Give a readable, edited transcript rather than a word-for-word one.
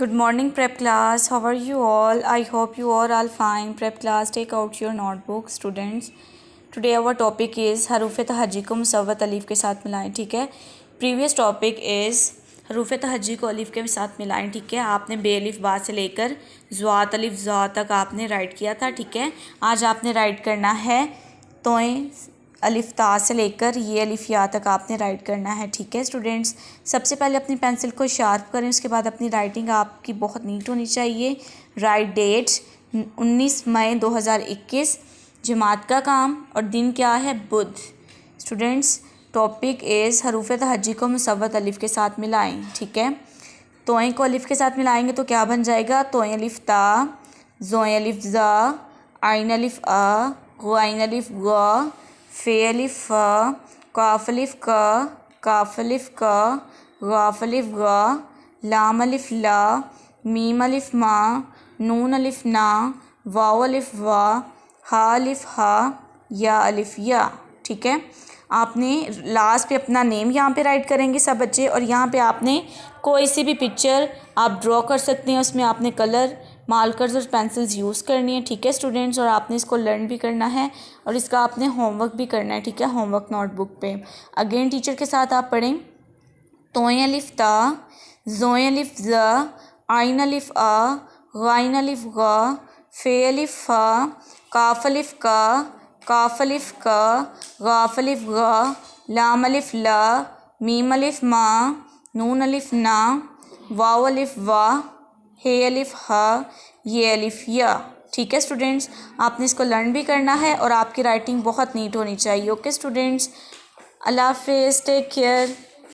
Good morning, prep class. How are you all? I hope you are all fine. Prep class, take out your notebook, students. Today our topic is हरूफ तहज्जी को मुसव्वत अलीफ के साथ मिलाएं. ठीक है. Previous topic is हरूफ तहज्जी को अलीफ के साथ मिलाएं. ठीक है. आपने बे अलिफ बा से लेकर ज़्वात अलिफ ज़ा तक आपने राइट किया था. ठीक है. आज आपने राइट करना है तोएं अलिफ ता से लेकर ये अलिफ या तक आपने राइट करना है. ठीक है स्टूडेंट्स. सबसे पहले अपनी पेंसिल को शार्प करें. उसके बाद अपनी राइटिंग आपकी बहुत नीट होनी चाहिए. राइट डेट 19 मई 2021. जमात का काम और दिन क्या है? बुध. स्टूडेंट्स टॉपिक इज़ हरूफ तहज्जी को मुसव्वत अलिफ के साथ मिलाएं. ठीक है. तोएं को अलिफ के साथ मिलाएंगे तो क्या बन जाएगा? तोएं अलिफ ता, ज़ोएं अलिफ ज़ा, आइन अलिफ आ, गुआइन अलिफ गा, फ़े अलिफ फ़ा, काफ अलिफ का, काफ अलिफ का, गाफ अलिफ गा, लाम अलिफ ला, मीम अलिफ मा, नून अलिफ ना, वाव अलिफ वा, हा अलिफ हा, या अलिफ या. ठीक है. आपने लास्ट पे अपना नेम यहाँ पे राइट करेंगे सब बच्चे, और यहाँ पे आपने कोई सी भी पिक्चर आप ड्रॉ कर सकते हैं. उसमें आपने कलर, मार्कर्स और पेंसिल्स यूज़ करनी है. ठीक है स्टूडेंट्स. और आपने इसको लर्न भी करना है और इसका आपने होमवर्क भी करना है. ठीक है. होमवर्क नोटबुक पे अगेन टीचर के साथ आप पढ़ें. तोएं अलिफ ता, ज़ोएं अलिफ ज़ा, आइन अलिफ आ, गाइन अलिफ गा, फ़े अलिफ फ़ा, काफ अलिफ का, काफ अलिफ का, गाफ अलिफ गा, लाम अलिफ ला, मीम अलिफ मा, नून अलिफ ना, वाव अलिफ वा, हे अलिफ हा, ये अलिफ या. ठीक है स्टूडेंट्स. आपने इसको लर्न भी करना है और आपकी राइटिंग बहुत नीट होनी चाहिए. Okay students. अल्लाह हाफिज़. Take care.